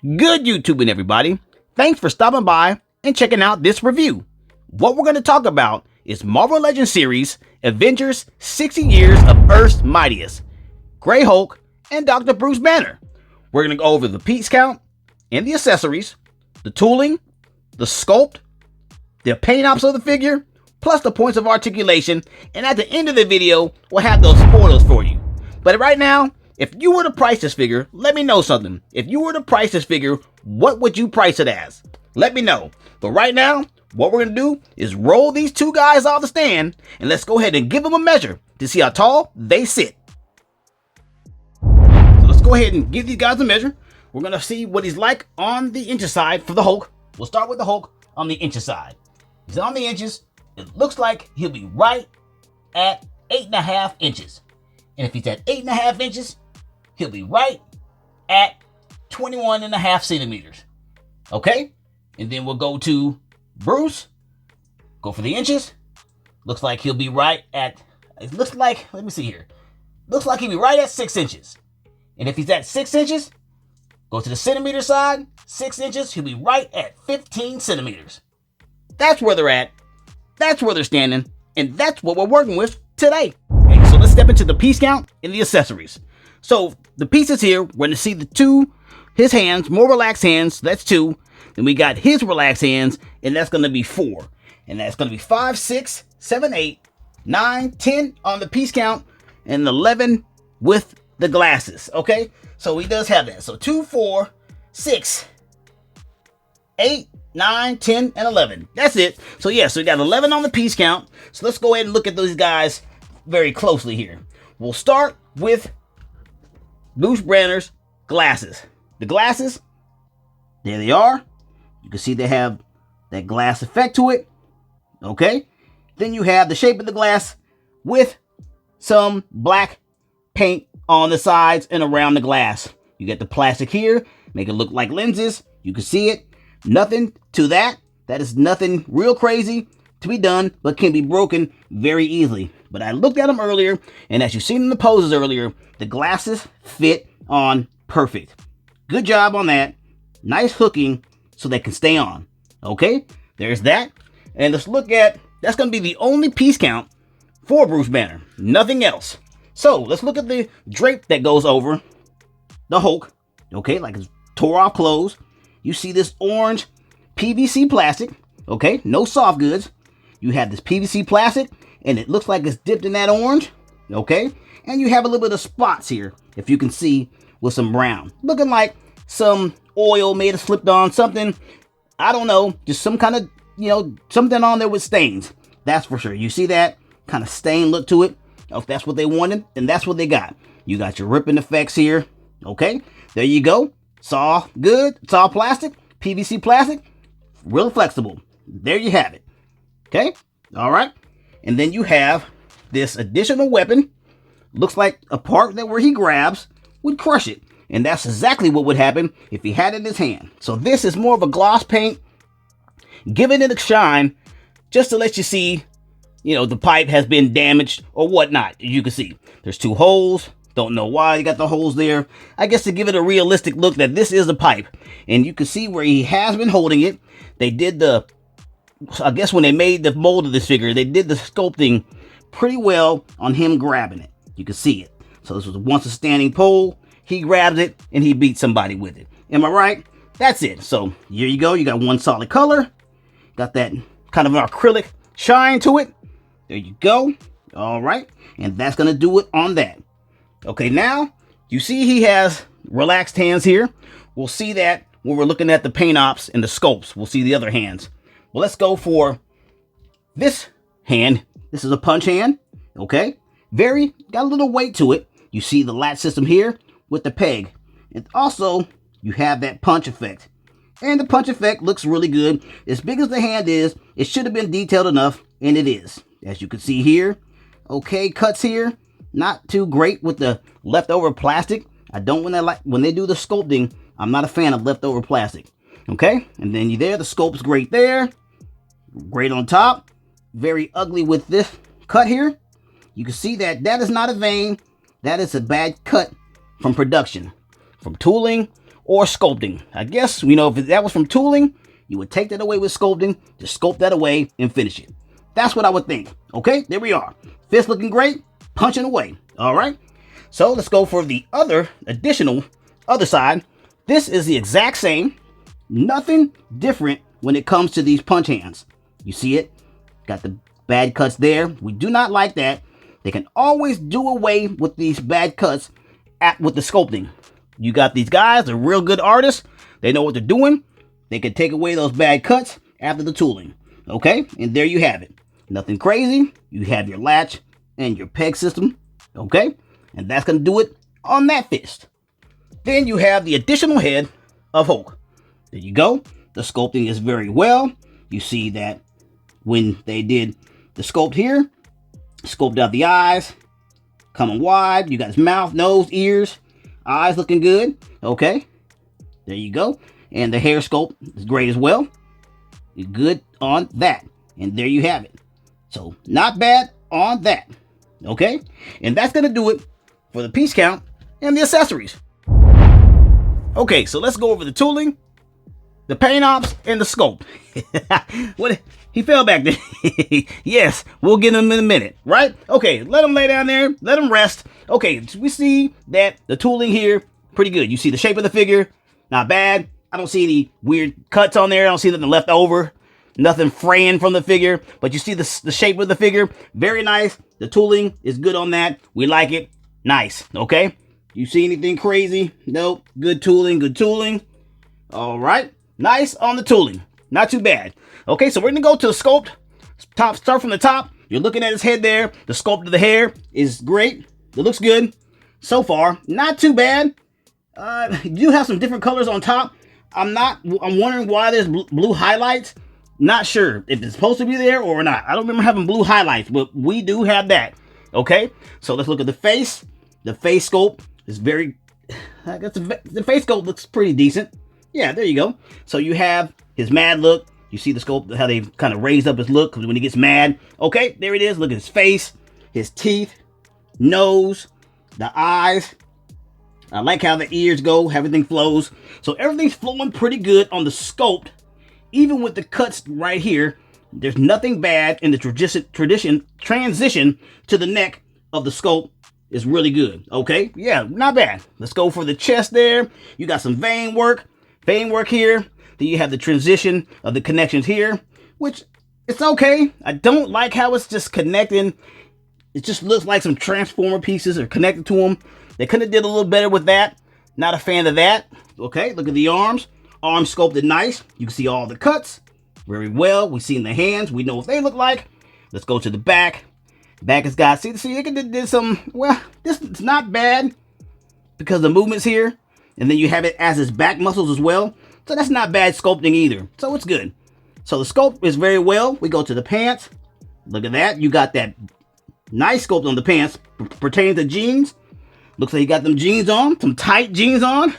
Good YouTubing, everybody. Thanks for stopping by and checking out this review. What we're going to talk about is Marvel Legends series Avengers 60 Years of Earth's Mightiest, Grey Hulk, and Dr. Bruce Banner. We're going to go over the piece count and the accessories, the tooling, the sculpt, the paint ops of the figure, plus the points of articulation, and at the end of the video, we'll have those spoilers for you. But right now, if you were to price this figure, let me know something. If you were to price this figure, what would you price it as? Let me know. But right now, what we're going to do is roll these two guys off the stand, and let's go ahead and give them a measure to see how tall they sit. So let's go ahead and give these guys a measure. We're going to see what he's like on the inches side for the Hulk. We'll start with the Hulk on the inches side. He's on the inches. It looks like he'll be right at 8.5 inches. And if he's at 8.5 inches, he'll be right at 21.5 centimeters. Okay? And then we'll go to Bruce. Go for the inches. Looks like he'll be right at, let me see here. Looks like he'll be right at 6 inches. And if he's at 6 inches, go to the centimeter side. 6 inches, he'll be right at 15 centimeters. That's where they're at. That's where they're standing. And that's what we're working with today. Okay, so let's step into the piece count and the accessories. So the pieces here, we're going to see his hands, more relaxed hands, that's 2. Then we got his relaxed hands, and that's going to be 4. And that's going to be 5, 6, 7, 8, 9, 10 on the piece count, and 11 with the glasses. Okay, so he does have that. So 2, 4, 6, 8, 9, 10, and 11. That's it. So yeah, so we got 11 on the piece count. So let's go ahead and look at those guys very closely here. We'll start with Bruce Banner's glasses. The glasses, there they are. You can see they have that glass effect to it. Okay. Then you have the shape of the glass with some black paint on the sides and around the glass. You get the plastic here, make it look like lenses. You can see it. Nothing to that. That is nothing real crazy to be done, but can be broken very easily. But I looked at them earlier, and as you've seen in the poses earlier, the glasses fit on perfect. Good job on that. Nice hooking so they can stay on. Okay, there's that. And let's look at, that's going to be the only piece count for Bruce Banner. Nothing else. So let's look at the drape that goes over the Hulk. Okay, like his tore off clothes. You see this orange PVC plastic. Okay, no soft goods. You have this PVC plastic, and it looks like it's dipped in that orange. Okay, and you have a little bit of spots here, if you can see, with some brown. Looking like some oil may have slipped on something. I don't know, just some kind of, something on there with stains. That's for sure. You see that kind of stain look to it. If that's what they wanted, then that's what they got. You got your ripping effects here. Okay, there you go. It's all good. It's all plastic, PVC plastic, real flexible. There you have it. Okay, all right. And then you have this additional weapon. Looks like a part that where he grabs would crush it. And that's exactly what would happen if he had it in his hand. So this is more of a gloss paint, giving it a shine just to let you see, the pipe has been damaged or whatnot. You can see there's 2 holes. Don't know why you got the holes there. I guess to give it a realistic look that this is a pipe. And you can see where he has been holding it. They did I guess when they made the mold of this figure, they did the sculpting pretty well on him grabbing it. You can see it. So this was once a standing pole. He grabs it and he beats somebody with it. Am I right? That's it. So here you go. You got one solid color. Got that kind of an acrylic shine to it. There you go. All right. And that's going to do it on that. Okay, now you see he has relaxed hands here. We'll see that when we're looking at the paint ops and the sculpts. We'll see the other hands. Well, let's go for this hand. This is a punch hand. Okay, got a little weight to it. You see the latch system here with the peg. And also, you have that punch effect. And the punch effect looks really good. As big as the hand is, it should have been detailed enough, and it is. As you can see here. Okay, cuts here. Not too great with the leftover plastic. I don't when they do the sculpting, I'm not a fan of leftover plastic. Okay, and then you there, the sculpt's great there. Great on top. Very ugly with this cut here. You can see that is not a vein. That is a bad cut from production, from tooling, or sculpting. I guess, you know, if that was from tooling, you would take that away with sculpting, just sculpt that away and finish it. That's what I would think. Okay, there we are. Fist looking great, punching away. All right, so let's go for the other side. This is the exact same, nothing different when it comes to these punch hands. You see it? Got the bad cuts there. We do not like that. They can always do away with these bad cuts with the sculpting. You got these guys, they're real good artists. They know what they're doing. They can take away those bad cuts after the tooling. Okay, and there you have it. Nothing crazy. You have your latch and your peg system. Okay, and that's going to do it on that fist. Then you have the additional head of Hulk. There you go. The sculpting is very well. You see that when they did the sculpt here, sculpted out the eyes, coming wide. You got his mouth, nose, ears, eyes looking good. Okay, there you go. And the hair sculpt is great as well. You're good on that. And there you have it. So not bad on that. Okay, and that's going to do it for the piece count and the accessories. Okay, so let's go over the tooling, the paint ops, and the scope. What? He fell back there. Yes, we'll get him in a minute, right? Okay, let him lay down there. Let him rest. Okay, so we see that the tooling here, pretty good. You see the shape of the figure, not bad. I don't see any weird cuts on there. I don't see nothing left over. Nothing fraying from the figure. But you see the shape of the figure. Very nice. The tooling is good on that. We like it. Nice. Okay? You see anything crazy? Nope. Good tooling. Good tooling. All right. Nice on the tooling. Not too bad. Okay, so we're going to go to the sculpt. Start from the top. You're looking at his head there. The sculpt of the hair is great. It looks good so far. Not too bad. You do have some different colors on top. I'm wondering why there's blue highlights. Not sure if it's supposed to be there or not. I don't remember having blue highlights, but we do have that. Okay, so let's look at the face. The face sculpt is very, I guess the face sculpt looks pretty decent. Yeah, there you go. So you have his mad look. You see the sculpt, how they kind of raised up his look because when he gets mad. Okay, there it is. Look at his face, his teeth, nose, the eyes. I like how the ears go. Everything flows. So everything's flowing pretty good on the sculpt. Even with the cuts right here, there's nothing bad in the transition to the neck of the sculpt is really good. Okay, yeah, not bad. Let's go for the chest there. You got some vein work here. Then you have the transition of the connections here, which it's okay. I don't like how it's just connecting. It just looks like some transformer pieces are connected to them. They could have did a little better with that. Not a fan of that. Okay, look at the arms. Arm sculpted nice. You can see all the cuts very well. We've seen the hands. We know what they look like. Let's go to the back. Back has got, see, it did some, well, this is not bad because the movement's here. And then you have it as his back muscles as well. So that's not bad sculpting either. So it's good. So the sculpt is very well. We go to the pants. Look at that. You got that nice sculpt on the pants pertaining to jeans. Looks like you got them jeans on, some tight jeans on.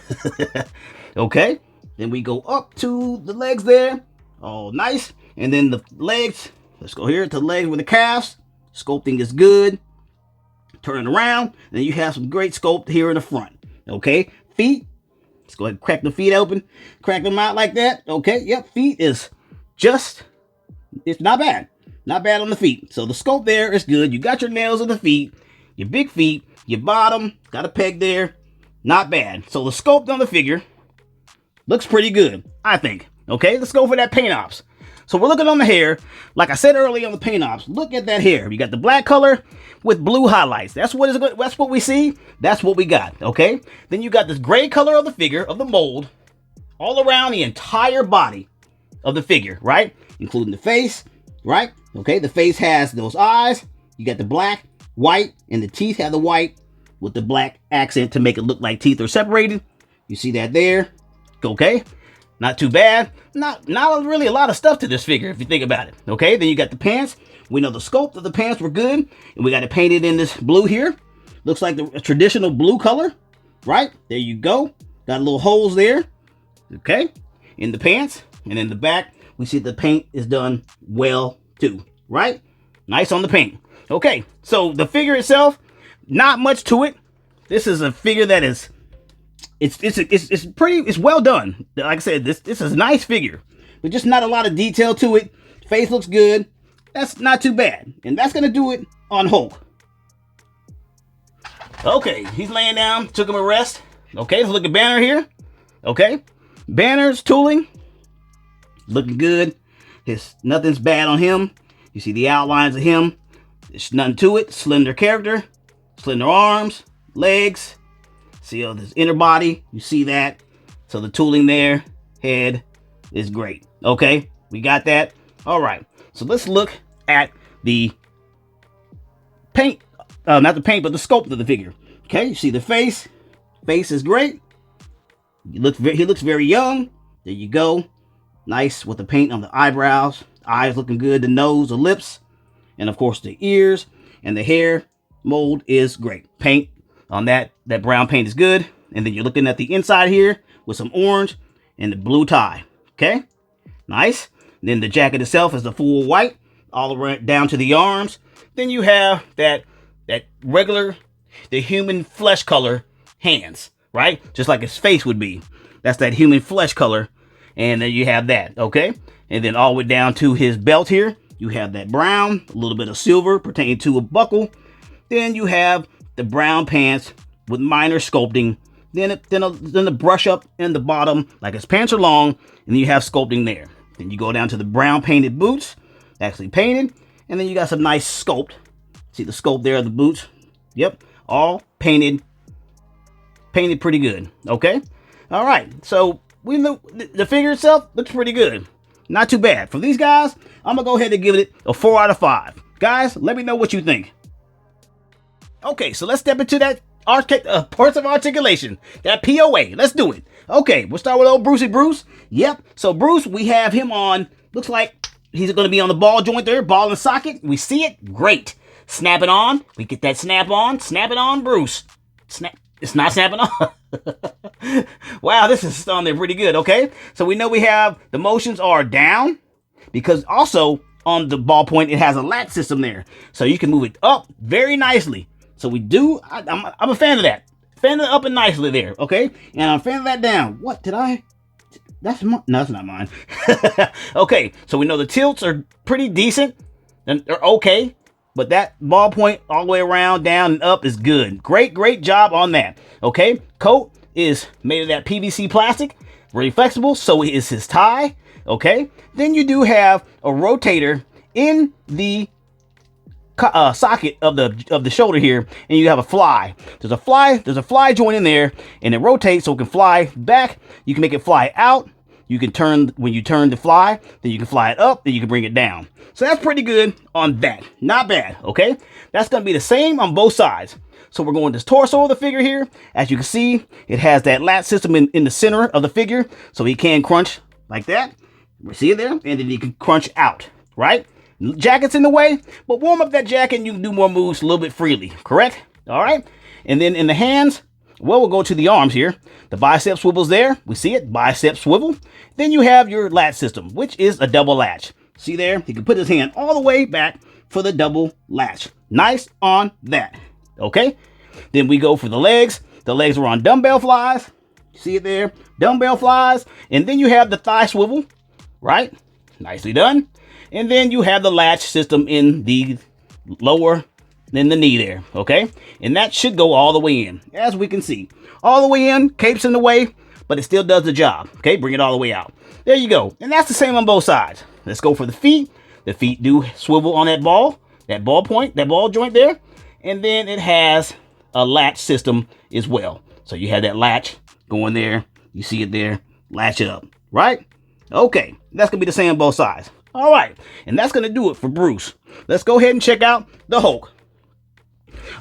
Okay. Then we go up to the legs there. Oh, nice. And then the legs. Let's go here to the legs with the calves. Sculpting is good. Turn it around. Then you have some great sculpt here in the front. Okay. Feet. Let's go ahead and crack the feet open. Crack them out like that. Okay. Yep. Feet is just, it's not bad. Not bad on the feet. So the sculpt there is good. You got your nails on the feet. Your big feet. Your bottom. Got a peg there. Not bad. So the sculpt on the figure looks pretty good, I think. Okay, let's go for that paint ops. So we're looking on the hair. Like I said earlier on the paint ops, look at that hair. You got the black color with blue highlights. That's what is good. That's what we see. That's what we got. Okay. Then you got this gray color of the figure, of the mold, all around the entire body of the figure, right? Including the face, right? Okay. The face has those eyes. You got the black, white, and the teeth have the white with the black accent to make it look like teeth are separated. You see that there. Okay, not too bad. Not really a lot of stuff to this figure if you think about it. Okay, then you got the pants. We know the sculpt of the pants were good, and we got it painted in this blue here. Looks like the traditional blue color, right? There you go. Got little holes there. Okay, in the pants, and in the back we see the paint is done well too, right? Nice on the paint. Okay, so the figure itself, not much to it. This is a figure that is, It's well done. Like I said, this is a nice figure, but just not a lot of detail to it. Face looks good. That's not too bad, and that's gonna do it on Hulk. Okay, he's laying down. Took him a rest. Okay, let's look at Banner here. Okay, Banner's tooling looking good. Nothing's bad on him. You see the outlines of him. There's nothing to it. Slender character, slender arms, legs. See his inner body. You see that. So the tooling there, head is great. Okay, we got that. All right. So let's look at the paint. Not the paint, but the sculpt of the figure. Okay, you see the face. Face is great. He looks very young. There you go. Nice with the paint on the eyebrows. Eyes looking good. The nose, the lips, and of course the ears and the hair mold is great. Paint on that brown paint is good. And then you're looking at the inside here with some orange and the blue tie. Okay, nice. And then the jacket itself is the full white all the way down to the arms. Then you have that regular, the human flesh color hands, right? Just like his face would be. That's that human flesh color. And then you have that, okay? And then all the way down to his belt here, you have that brown, a little bit of silver pertaining to a buckle. Then you have the brown pants with minor sculpting. Then the brush up in the bottom, like his pants are long, and you have sculpting there. Then you go down to the brown painted boots, actually painted. And then you got some nice sculpt. See the sculpt there of the boots? Yep, all painted pretty good, okay? All right, so we know the figure itself looks pretty good. Not too bad. For these guys, I'm gonna go ahead and give it a 4 out of 5. Guys, let me know what you think. Okay, so let's step into that parts of articulation, that POA. Let's do it. Okay, we'll start with old Brucey Bruce. Yep, so Bruce, we have him on, looks like he's gonna be on the ball joint there, ball and socket. We see it, great. Snap it on. We get that snap on. Snap it on, Bruce. Snap. It's not snapping on. Wow, this is on there pretty good. Okay, so we know we have the motions are down because also on the ballpoint it has a latch system there, so you can move it up very nicely. So we do. I'm a fan of that. Fan of the up and nicely there. Okay, and I'm a fan of that down. What did I? No, that's not mine. Okay, so we know the tilts are pretty decent and they're okay. But that ballpoint all the way around, down and up is good. Great job on that. Okay, coat is made of that PVC plastic, really flexible. So is his tie. Okay, then you do have a rotator in the socket of the shoulder here, and you have a fly. There's a fly joint in there, and it rotates so it can fly back. You can make it fly out. You can turn, when you turn the fly, then you can fly it up, then you can bring it down. So that's pretty good on that. Not bad, okay? That's going to be the same on both sides. So we're going to this torso of the figure here. As you can see, it has that latch system in the center of the figure, so he can crunch like that. We see it there, and then he can crunch out, right? Jacket's in the way, but warm up that jacket and you can do more moves a little bit freely, correct? All right? And then in the hands, well, we'll go to the arms here. The bicep swivel's there. We see it, bicep swivel. Then you have your latch system, which is a double latch. See there? He can put his hand all the way back for the double latch. Nice on that. Okay? Then we go for the legs. The legs are on dumbbell flies. See it there? Dumbbell flies. And then you have the thigh swivel, right? Nicely done. And then you have the latch system in the lower than the knee there, okay? And that should go all the way in, as we can see. All the way in, cape's in the way, but it still does the job, okay? Bring it all the way out. There you go. And that's the same on both sides. Let's go for the feet. The feet do swivel on that ball point, that ball joint there. And then it has a latch system as well. So you have that latch going there. You see it there. Latch it up, right? Okay, that's going to be the same on both sides. All right, and that's going to do it for Bruce. Let's go ahead and check out the Hulk.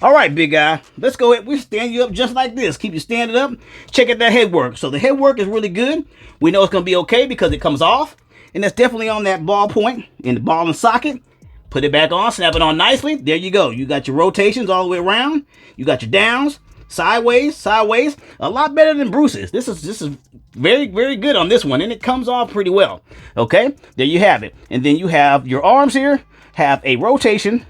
All right, big guy, let's go ahead. We stand you up just like this. Keep you standing up. Check out that head work. So the head work is really good. We know it's going to be okay because it comes off. And that's definitely on that ball point in the ball and socket. Put it back on, snap it on nicely. There you go. You got your rotations all the way around. You got your downs, sideways. A lot better than Bruce's. This is very, very good on this one. And it comes off pretty well. Okay, there you have it. And then you have your arms here. Have a rotation.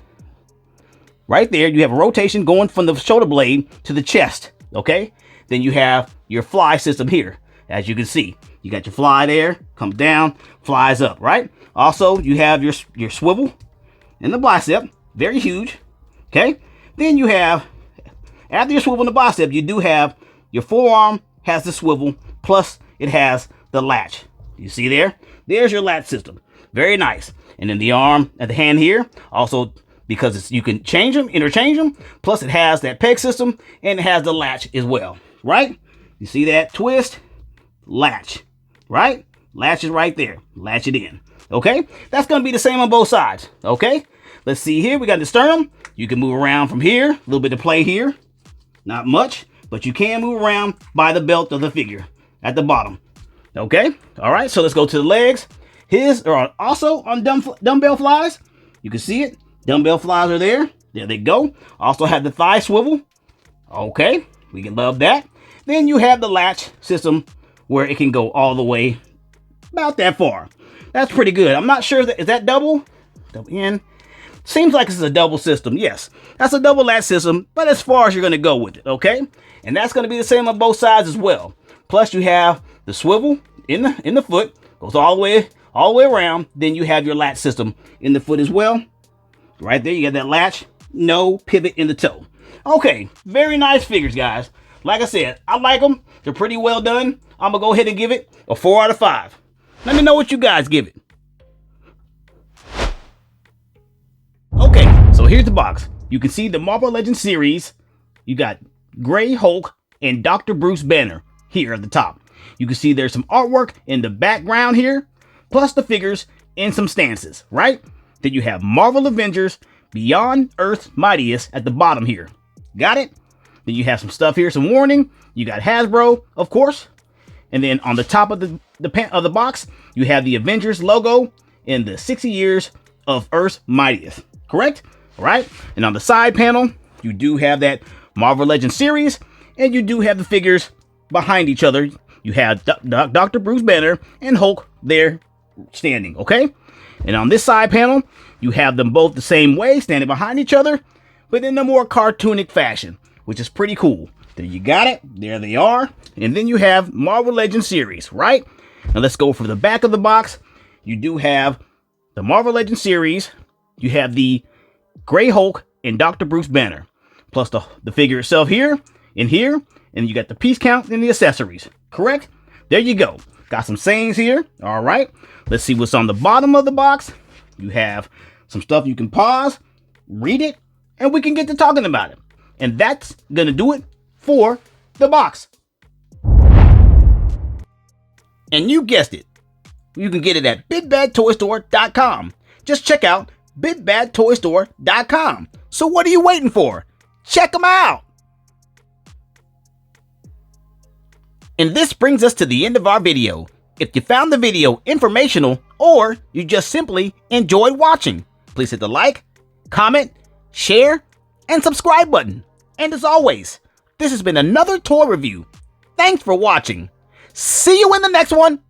Right there, you have a rotation going from the shoulder blade to the chest, okay? then you have your fly system here. As you can see, you got your fly there, comes down, flies up, right? Also, you have your swivel in the bicep, very huge, okay? Then you have, after your swivel in the bicep, you do have your forearm has the swivel, plus it has the latch. You see there? There's your latch system. Very nice. And then the arm at the hand here, also because you can change them, interchange them, plus it has that peg system, and it has the latch as well, right? You see that twist? Latch, right? Latch is right there. Latch it in. Okay? That's going to be the same on both sides. Okay? Let's see here. We got the sternum. You can move around from here. A little bit of play here. Not much, but you can move around by the belt of the figure at the bottom. Okay? All right. So let's go to the legs. His are also on dumbbell flies. You can see it. Dumbbell flies are there. There they go. Also have the thigh swivel. Okay. We can love that. Then you have the latch system where it can go all the way about that far. That's pretty good. I'm not sure is that double in. Seems like this is a double system. Yes, that's a double latch system, but as far as you're going to go with it, okay? And that's going to be the same on both sides as well. Plus you have the swivel in the foot, goes all the way around. Then you have your latch system in the foot as well. Right there, you got that latch, no pivot in the toe. Okay, very nice figures, guys. Like I said, I like them. They're pretty well done. I'm going to go ahead and give it a 4 out of 5. Let me know what you guys give it. Okay, so here's the box. You can see the Marvel Legends series. You got Gray Hulk and Dr. Bruce Banner here at the top. You can see there's some artwork in the background here, plus the figures in some stances, right? Then you have Marvel Avengers Beyond Earth's Mightiest at the bottom here. Got it? Then you have some stuff here, some warning. You got Hasbro, of course. And then on the top of the box, you have the Avengers logo in the 60 years of Earth's Mightiest. Correct? All right. And on the side panel, you do have that Marvel Legends series, and you do have the figures behind each other. You have Dr. Bruce Banner and Hulk there standing. Okay. And on this side panel, you have them both the same way, standing behind each other, but in a more cartoonic fashion, which is pretty cool. There you got it. There they are. And then you have Marvel Legends series, right? Now let's go for the back of the box. You do have the Marvel Legends series. You have the Gray Hulk and Dr. Bruce Banner, plus the figure itself here, and here, and you got the piece count and the accessories. Correct? There you go. Got some sayings here. All right. Let's see what's on the bottom of the box. You have some stuff you can pause, read it, and we can get to talking about it. And that's going to do it for the box. And you guessed it. You can get it at BigBadToyStore.com. Just check out BigBadToyStore.com. So what are you waiting for? Check them out. And this brings us to the end of our video. If you found the video informational or you just simply enjoyed watching, please hit the like, comment, share, and subscribe button. And as always, this has been another toy review. Thanks for watching. See you in the next one.